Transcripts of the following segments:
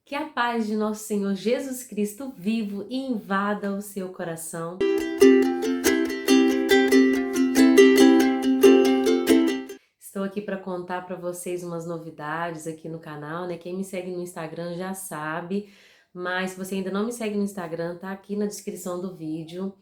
Que a paz de nosso Senhor Jesus Cristo vivo invada o seu coração. Estou aqui para contar para vocês umas novidades aqui no canal, né? Quem me segue no Instagram já sabe, mas se você ainda não me segue no Instagram, tá aqui na descrição do vídeo.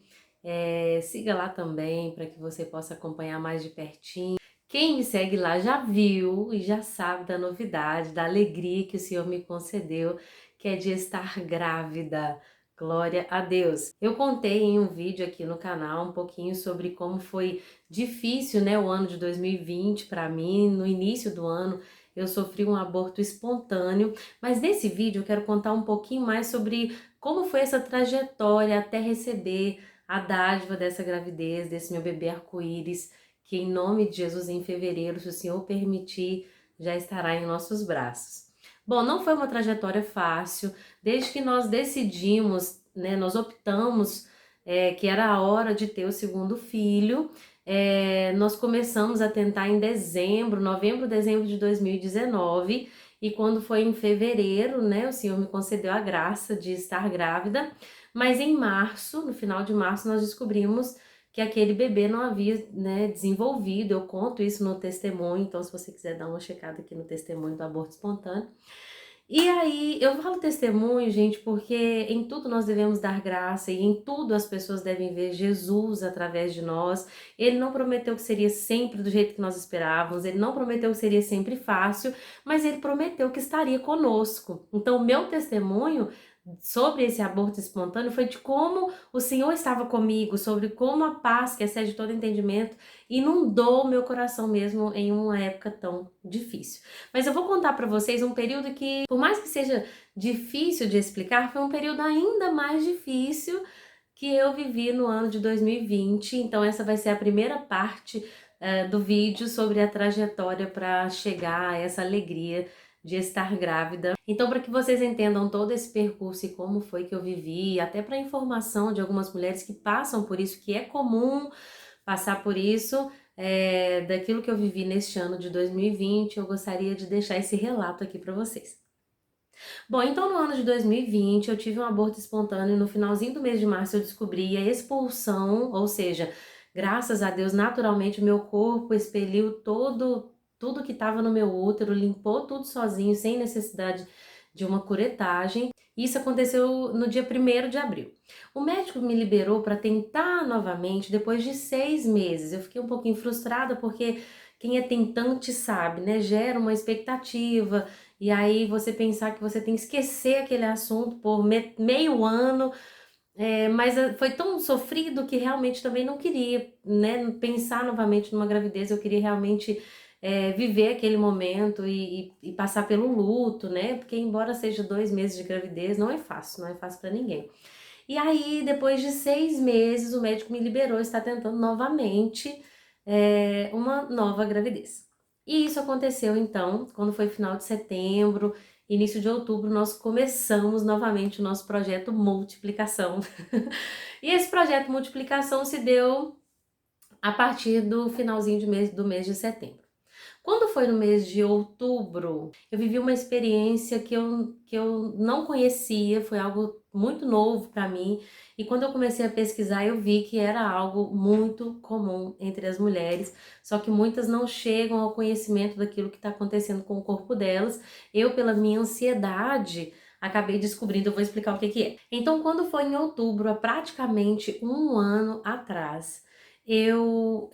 Siga lá também para que você possa acompanhar mais de pertinho. Quem me segue lá já viu e já sabe da novidade, da alegria que o Senhor me concedeu, que é de estar grávida. Glória a Deus. Eu contei em um vídeo aqui no canal um pouquinho sobre como foi difícil, né, o ano de 2020 para mim. No início do ano eu sofri um aborto espontâneo, mas nesse vídeo eu quero contar um pouquinho mais sobre como foi essa trajetória até receber a dádiva dessa gravidez, desse meu bebê arco-íris, que em nome de Jesus, em fevereiro, se o Senhor permitir, já estará em nossos braços. Bom, não foi uma trajetória fácil, desde que nós decidimos, né, nós optamos que era a hora de ter o segundo filho. Nós começamos a tentar em novembro, dezembro de 2019, e quando foi em fevereiro, né, o Senhor me concedeu a graça de estar grávida, mas em março, no final de março, nós descobrimos que aquele bebê não havia, né, desenvolvido. Eu conto isso no testemunho, então se você quiser dar uma checada aqui no testemunho do aborto espontâneo. E aí, eu falo testemunho, gente, porque em tudo nós devemos dar graça e em tudo as pessoas devem ver Jesus através de nós. Ele não prometeu que seria sempre do jeito que nós esperávamos, ele não prometeu que seria sempre fácil, mas ele prometeu que estaria conosco. Então, o meu testemunho sobre esse aborto espontâneo foi de como o Senhor estava comigo, sobre como a paz que excede todo entendimento inundou meu coração mesmo em uma época tão difícil. Mas eu vou contar para vocês um período que, por mais que seja difícil de explicar, foi um período ainda mais difícil que eu vivi no ano de 2020. Então essa vai ser a primeira parte do vídeo sobre a trajetória para chegar a essa alegria de estar grávida. Então, para que vocês entendam todo esse percurso e como foi que eu vivi, até para informação de algumas mulheres que passam por isso, que é comum passar por isso, daquilo que eu vivi neste ano de 2020, eu gostaria de deixar esse relato aqui para vocês. Bom, então no ano de 2020 eu tive um aborto espontâneo. No finalzinho do mês de março eu descobri a expulsão, ou seja, graças a Deus, naturalmente o meu corpo expeliu tudo que estava no meu útero, limpou tudo sozinho, sem necessidade de uma curetagem. Isso aconteceu no dia 1º de abril. O médico me liberou para tentar novamente depois de 6 meses. Eu fiquei um pouquinho frustrada porque quem é tentante sabe, né? Gera uma expectativa, e aí você pensar que você tem que esquecer aquele assunto por meio ano, mas foi tão sofrido que realmente também não queria, né, pensar novamente numa gravidez. Eu queria realmente viver aquele momento e passar pelo luto, né, porque embora seja 2 meses de gravidez, não é fácil para ninguém. E aí, depois de 6 meses, o médico me liberou, está tentando novamente uma nova gravidez. E isso aconteceu então, quando foi final de setembro, início de outubro, nós começamos novamente o nosso projeto Multiplicação. E esse projeto Multiplicação se deu a partir do finalzinho do mês de setembro. Quando foi no mês de outubro, eu vivi uma experiência que eu não conhecia, foi algo muito novo para mim. E quando eu comecei a pesquisar, eu vi que era algo muito comum entre as mulheres, só que muitas não chegam ao conhecimento daquilo que está acontecendo com o corpo delas. Eu, pela minha ansiedade, acabei descobrindo. Eu vou explicar o que é. Então, quando foi em outubro, há praticamente um ano atrás, eu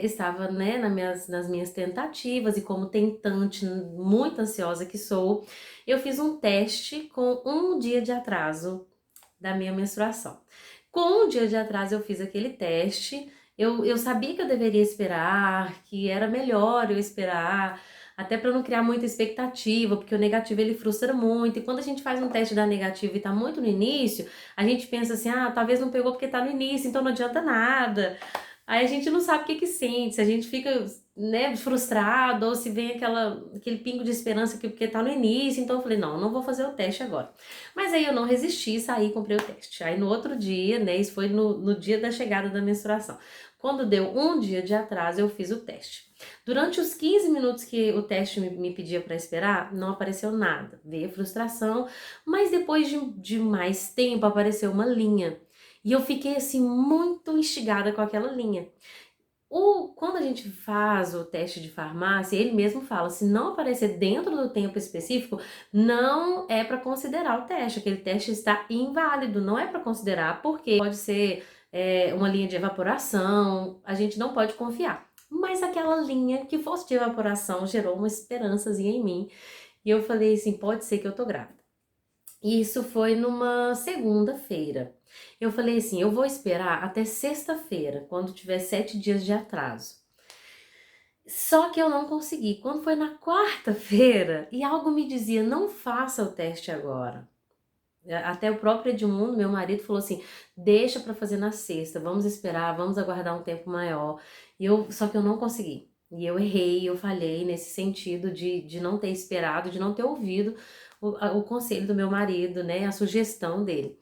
estava, né, nas minhas tentativas, e como tentante, muito ansiosa que sou, eu fiz um teste com um dia de atraso da minha menstruação. Com um dia de atraso eu fiz aquele teste. Eu sabia que eu deveria esperar, que era melhor eu esperar, até para não criar muita expectativa, porque o negativo ele frustra muito. E quando a gente faz um teste da negativa e tá muito no início, a gente pensa assim, talvez não pegou porque tá no início, então não adianta nada. Aí a gente não sabe o que sente, a gente fica né, frustrado, ou se vem aquele pingo de esperança porque tá no início, então eu falei, não, eu não vou fazer o teste agora. Mas aí eu não resisti, saí e comprei o teste. Aí no outro dia, né, isso foi no dia da chegada da menstruação. Quando deu um dia de atraso, eu fiz o teste. Durante os 15 minutos que o teste me pedia para esperar, não apareceu nada. Veio a frustração, mas depois de mais tempo apareceu uma linha. E eu fiquei assim muito instigada com aquela linha. Quando a gente faz o teste de farmácia, ele mesmo fala, se não aparecer dentro do tempo específico, não é para considerar o teste, aquele teste está inválido, não é para considerar, porque pode ser uma linha de evaporação, a gente não pode confiar. Mas aquela linha que fosse de evaporação gerou uma esperançazinha em mim, e eu falei assim, pode ser que eu tô grávida. E isso foi numa segunda-feira. Eu falei assim, eu vou esperar até sexta-feira, quando tiver 7 dias de atraso. Só que eu não consegui. Quando foi na quarta-feira, e algo me dizia, não faça o teste agora. Até o próprio Edmundo, meu marido, falou assim, deixa para fazer na sexta, vamos esperar, vamos aguardar um tempo maior. Só que eu não consegui. E eu errei, eu falhei nesse sentido de não ter esperado, de não ter ouvido o conselho do meu marido, né, a sugestão dele.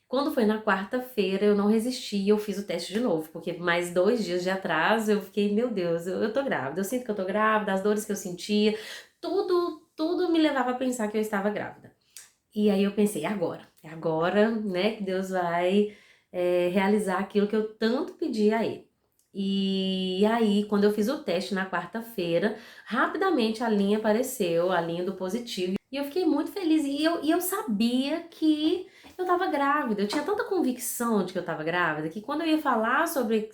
Quando foi na quarta-feira, eu não resisti e eu fiz o teste de novo, porque mais 2 dias de atraso, eu fiquei, meu Deus, eu tô grávida, eu sinto que eu tô grávida, as dores que eu sentia, tudo me levava a pensar que eu estava grávida. E aí eu pensei, é agora, né, que Deus vai realizar aquilo que eu tanto pedi a Ele. E aí, quando eu fiz o teste na quarta-feira, rapidamente a linha apareceu, a linha do positivo, e eu fiquei muito feliz. E eu sabia que eu tava grávida, eu tinha tanta convicção de que eu tava grávida, que quando eu ia falar sobre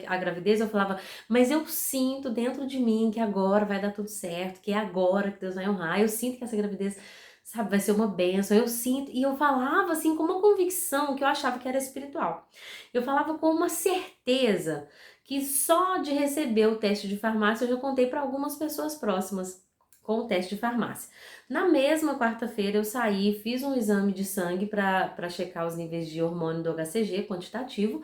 a gravidez, eu falava, mas eu sinto dentro de mim que agora vai dar tudo certo, que é agora que Deus vai honrar, eu sinto que essa gravidez, sabe, vai ser uma bênção, eu sinto, e eu falava assim com uma convicção que eu achava que era espiritual. Eu falava com uma certeza que só de receber o teste de farmácia eu já contei para algumas pessoas próximas com o teste de farmácia. Na mesma quarta-feira eu saí, fiz um exame de sangue para checar os níveis de hormônio do HCG quantitativo,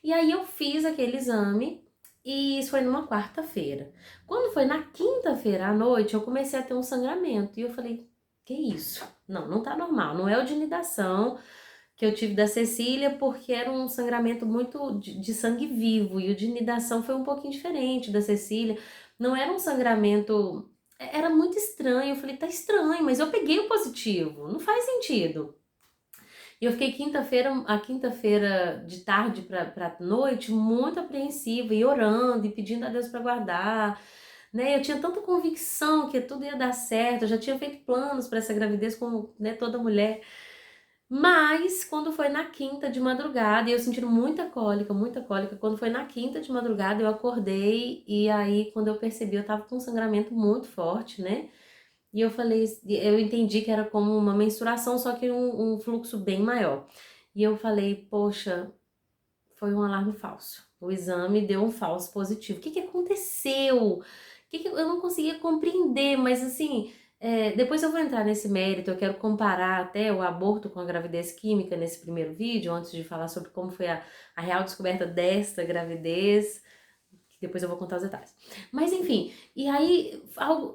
e aí eu fiz aquele exame e isso foi numa quarta-feira. Quando foi na quinta-feira à noite, eu comecei a ter um sangramento e eu falei, que isso? Não, não tá normal, não é o de nidação que eu tive da Cecília, porque era um sangramento muito de sangue vivo, e o de nidação foi um pouquinho diferente da Cecília, não era um sangramento, era muito estranho, eu falei, tá estranho, mas eu peguei o positivo, não faz sentido. E eu fiquei a quinta-feira de tarde pra noite, muito apreensiva, e orando, e pedindo a Deus para guardar, né, eu tinha tanta convicção que tudo ia dar certo, eu já tinha feito planos para essa gravidez como, né, toda mulher, mas quando foi na quinta de madrugada, e eu sentindo muita cólica, quando foi na quinta de madrugada eu acordei e aí quando eu percebi eu tava com um sangramento muito forte, né? E eu falei, eu entendi que era como uma menstruação, só que um fluxo bem maior. E eu falei, poxa, foi um alarme falso. O exame deu um falso positivo. O que que aconteceu? Eu não conseguia compreender, mas assim, depois eu vou entrar nesse mérito, eu quero comparar até o aborto com a gravidez química nesse primeiro vídeo, antes de falar sobre como foi a real descoberta desta gravidez, que depois eu vou contar os detalhes. Mas enfim, e aí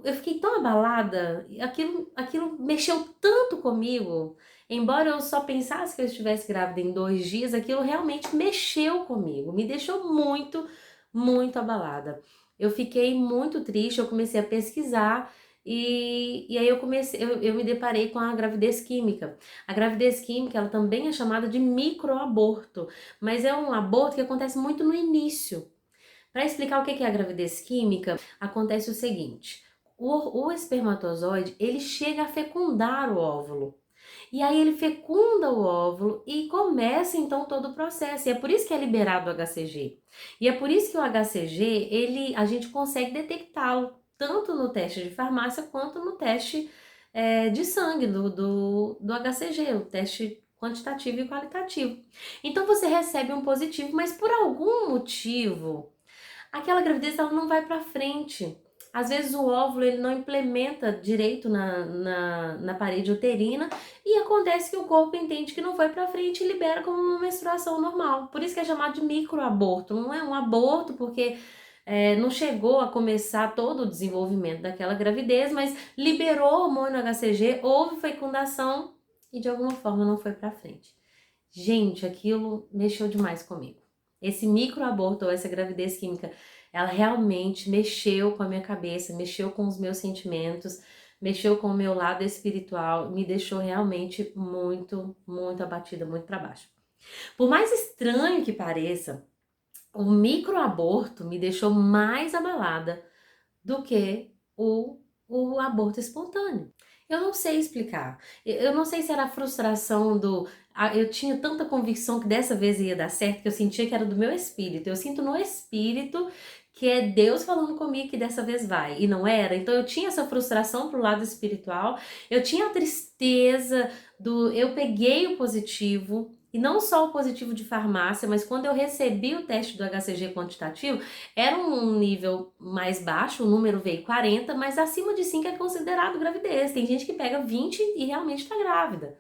eu fiquei tão abalada, aquilo mexeu tanto comigo, embora eu só pensasse que eu estivesse grávida em 2 dias, aquilo realmente mexeu comigo, me deixou muito abalada. Eu fiquei muito triste, eu comecei a pesquisar e aí eu me deparei com a gravidez química. A gravidez química, ela também é chamada de microaborto, mas é um aborto que acontece muito no início. Para explicar o que é a gravidez química, acontece o seguinte: o espermatozoide ele chega a fecundar o óvulo. E aí ele fecunda o óvulo e começa então todo o processo. E é por isso que é liberado o HCG. E é por isso que o HCG, a gente consegue detectá-lo tanto no teste de farmácia quanto no teste de sangue do HCG, o teste quantitativo e qualitativo. Então você recebe um positivo, mas por algum motivo aquela gravidez ela não vai para frente. Às vezes o óvulo ele não implementa direito na parede uterina e acontece que o corpo entende que não foi para frente e libera como uma menstruação normal. Por isso que é chamado de microaborto. Não é um aborto porque não chegou a começar todo o desenvolvimento daquela gravidez, mas liberou o hormônio HCG, houve fecundação e de alguma forma não foi para frente. Gente, aquilo mexeu demais comigo. Esse microaborto ou essa gravidez química, ela realmente mexeu com a minha cabeça, mexeu com os meus sentimentos, mexeu com o meu lado espiritual, me deixou realmente muito, muito abatida, muito para baixo. Por mais estranho que pareça, o microaborto me deixou mais abalada do que o aborto espontâneo. Eu não sei explicar. Eu não sei se era a frustração do. Eu tinha tanta convicção que dessa vez ia dar certo que eu sentia que era do meu espírito. Eu sinto no espírito que é Deus falando comigo que dessa vez vai. E não era. Então eu tinha essa frustração pro lado espiritual. Eu tinha a tristeza do. Eu peguei o positivo. E não só o positivo de farmácia, mas quando eu recebi o teste do HCG quantitativo, era um nível mais baixo, o número veio 40, mas acima de 5 é considerado gravidez. Tem gente que pega 20 e realmente está grávida.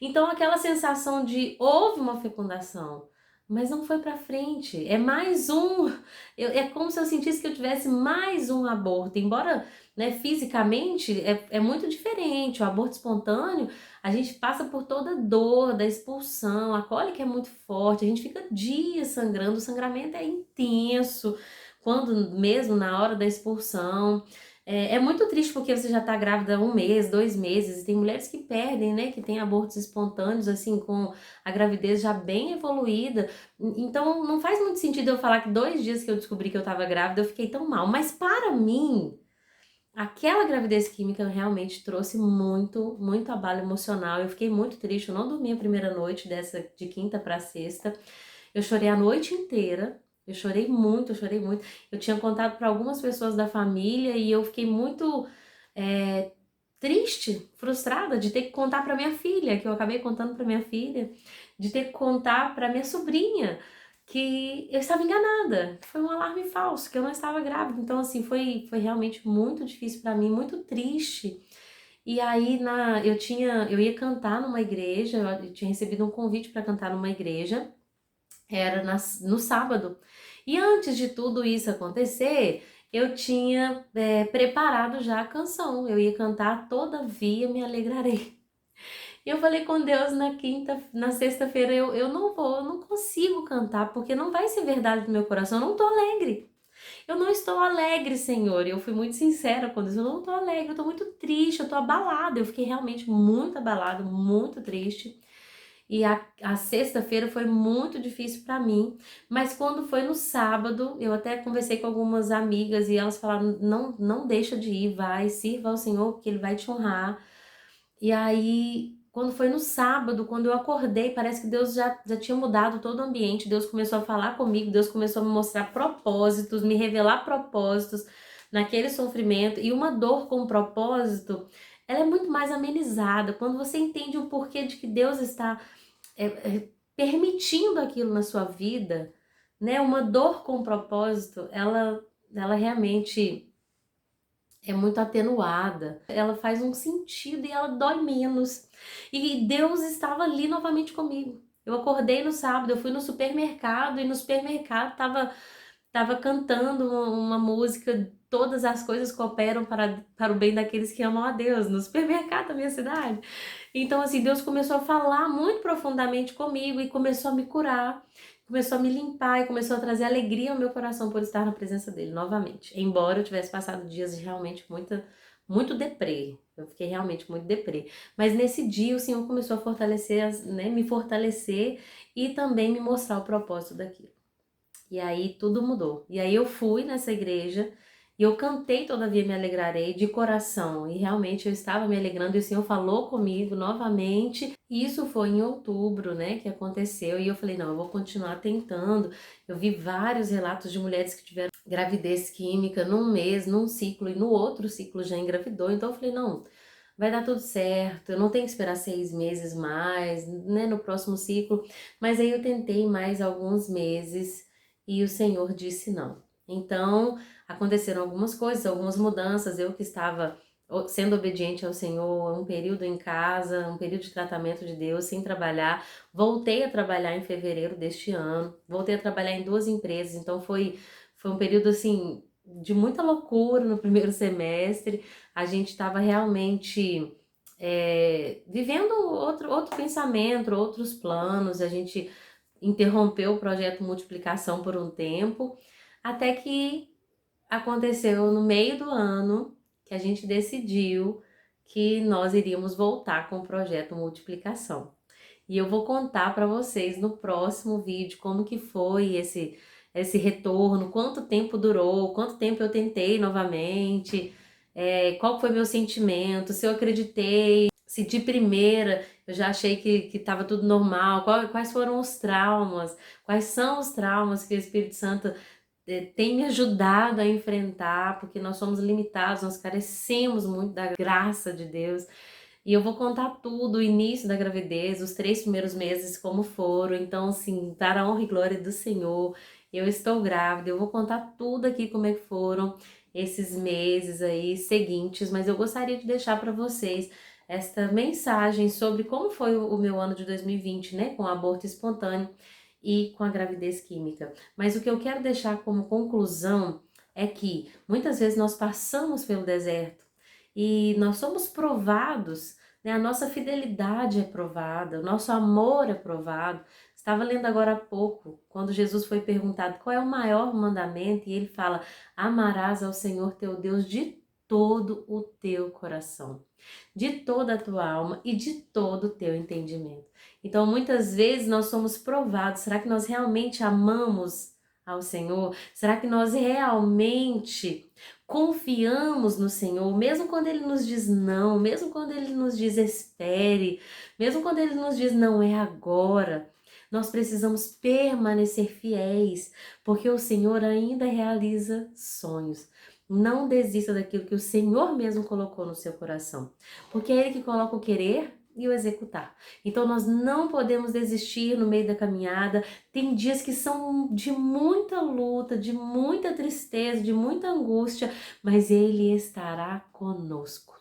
Então aquela sensação de houve uma fecundação, mas não foi para frente. É mais um. É como se eu sentisse que eu tivesse mais um aborto. Embora, né, fisicamente é muito diferente. O aborto espontâneo, a gente passa por toda a dor da expulsão, a cólica é muito forte, a gente fica dias sangrando, o sangramento é intenso, quando mesmo na hora da expulsão. É muito triste porque você já tá grávida 1 mês, 2 meses, e tem mulheres que perdem, né, que tem abortos espontâneos, assim, com a gravidez já bem evoluída. Então, não faz muito sentido eu falar que 2 dias que eu descobri que eu tava grávida, eu fiquei tão mal. Mas para mim, aquela gravidez química realmente trouxe muito, muito abalo emocional. Eu fiquei muito triste, eu não dormi a primeira noite dessa de quinta para sexta. Eu chorei a noite inteira. Eu chorei muito, eu chorei muito. Eu tinha contado para algumas pessoas da família e eu fiquei muito é, triste, frustrada de ter que contar para minha filha, que eu acabei contando para minha filha, de ter que contar para minha sobrinha que eu estava enganada, foi um alarme falso, que eu não estava grávida. Então, assim, foi realmente muito difícil para mim, muito triste. E aí, eu ia cantar numa igreja, eu tinha recebido um convite para cantar numa igreja, era no sábado. E antes de tudo isso acontecer, eu tinha preparado já a canção, eu ia cantar Todavia Me Alegrarei. E eu falei com Deus na sexta-feira, eu não vou, eu não consigo cantar, porque não vai ser verdade do meu coração, eu não tô alegre. Eu não estou alegre, Senhor. E eu fui muito sincera com Deus, eu não tô alegre, eu tô muito triste, eu tô abalada. Eu fiquei realmente muito abalada, muito triste. E a sexta-feira foi muito difícil para mim, mas quando foi no sábado, eu até conversei com algumas amigas e elas falaram: não, não deixa de ir, vai, sirva ao Senhor, porque Ele vai te honrar. E aí, quando foi no sábado, quando eu acordei, parece que Deus já tinha mudado todo o ambiente. Deus começou a falar comigo, Deus começou a me mostrar propósitos, me revelar propósitos naquele sofrimento. E uma dor com propósito, ela é muito mais amenizada. Quando você entende o porquê de que Deus está permitindo aquilo na sua vida, né? Uma dor com propósito, ela realmente é muito atenuada, ela faz um sentido e ela dói menos. E Deus estava ali novamente comigo. Eu acordei no sábado, eu fui no supermercado e no supermercado tava cantando uma música, todas as coisas cooperam para o bem daqueles que amam a Deus, no supermercado da minha cidade. Então, assim, Deus começou a falar muito profundamente comigo e começou a me curar, começou a me limpar e começou a trazer alegria ao meu coração por estar na presença dele novamente. Embora eu tivesse passado dias de realmente muito deprê. Eu fiquei realmente muito deprê. Mas nesse dia o Senhor começou a fortalecer, né, me fortalecer e também me mostrar o propósito daquilo. E aí tudo mudou. E aí eu fui nessa igreja e eu cantei Todavia Me Alegrarei de coração. E realmente eu estava me alegrando e o Senhor falou comigo novamente. E isso foi em outubro, né, que aconteceu. E eu falei, não, eu vou continuar tentando. Eu vi vários relatos de mulheres que tiveram gravidez química num mês, num ciclo, e no outro ciclo já engravidou. Então eu falei, não, vai dar tudo certo, eu não tenho que esperar 6 meses mais, né, no próximo ciclo. Mas aí eu tentei mais alguns meses e o Senhor disse não. Então, aconteceram algumas coisas, algumas mudanças, eu que estava sendo obediente ao Senhor, um período em casa, um período de tratamento de Deus, sem trabalhar. Voltei a trabalhar em fevereiro deste ano, voltei a trabalhar em 2 empresas, então Foi um período, assim, de muita loucura no primeiro semestre. A gente estava realmente vivendo outro pensamento, outros planos. A gente interrompeu o projeto Multiplicação por um tempo, até que aconteceu no meio do ano que a gente decidiu que nós iríamos voltar com o projeto Multiplicação. E eu vou contar para vocês no próximo vídeo como que foi esse retorno, quanto tempo durou, quanto tempo eu tentei novamente, qual foi meu sentimento, se eu acreditei, se de primeira eu já achei que estava tudo normal, quais foram os traumas, quais são os traumas que o Espírito Santo tem me ajudado a enfrentar, porque nós somos limitados, nós carecemos muito da graça de Deus. E eu vou contar tudo, o início da gravidez, os 3 primeiros meses, como foram. Então, assim, para a honra e glória do Senhor, eu estou grávida, eu vou contar tudo aqui como é que foram esses meses aí seguintes, mas eu gostaria de deixar para vocês esta mensagem sobre como foi o meu ano de 2020, né, com o aborto espontâneo e com a gravidez química. Mas o que eu quero deixar como conclusão é que muitas vezes nós passamos pelo deserto e nós somos provados, né? A nossa fidelidade é provada, o nosso amor é provado. Estava lendo agora há pouco, quando Jesus foi perguntado qual é o maior mandamento, e ele fala: amarás ao Senhor teu Deus de todo o teu coração, de toda a tua alma e de todo o teu entendimento. Então, muitas vezes nós somos provados. Será que nós realmente amamos ao Senhor? Será que nós realmente confiamos no Senhor, mesmo quando Ele nos diz não, mesmo quando Ele nos diz espere, mesmo quando Ele nos diz não é agora? Nós precisamos permanecer fiéis, porque o Senhor ainda realiza sonhos. Não desista daquilo que o Senhor mesmo colocou no seu coração, porque é Ele que coloca o querer e o executar. Então nós não podemos desistir no meio da caminhada. Tem dias que são de muita luta, de muita tristeza, de muita angústia, mas Ele estará conosco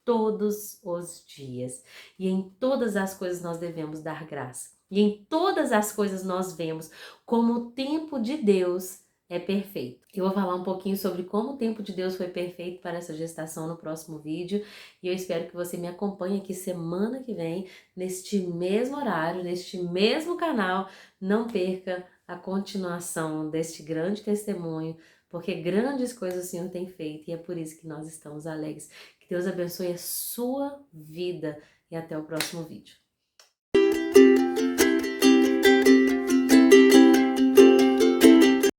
todos os dias. E em todas as coisas nós devemos dar graça. E em todas as coisas nós vemos como o tempo de Deus é perfeito. Eu vou falar um pouquinho sobre como o tempo de Deus foi perfeito para essa gestação no próximo vídeo. E eu espero que você me acompanhe aqui semana que vem, neste mesmo horário, neste mesmo canal. Não perca a continuação deste grande testemunho, porque grandes coisas o Senhor tem feito e é por isso que nós estamos alegres. Que Deus abençoe a sua vida e até o próximo vídeo.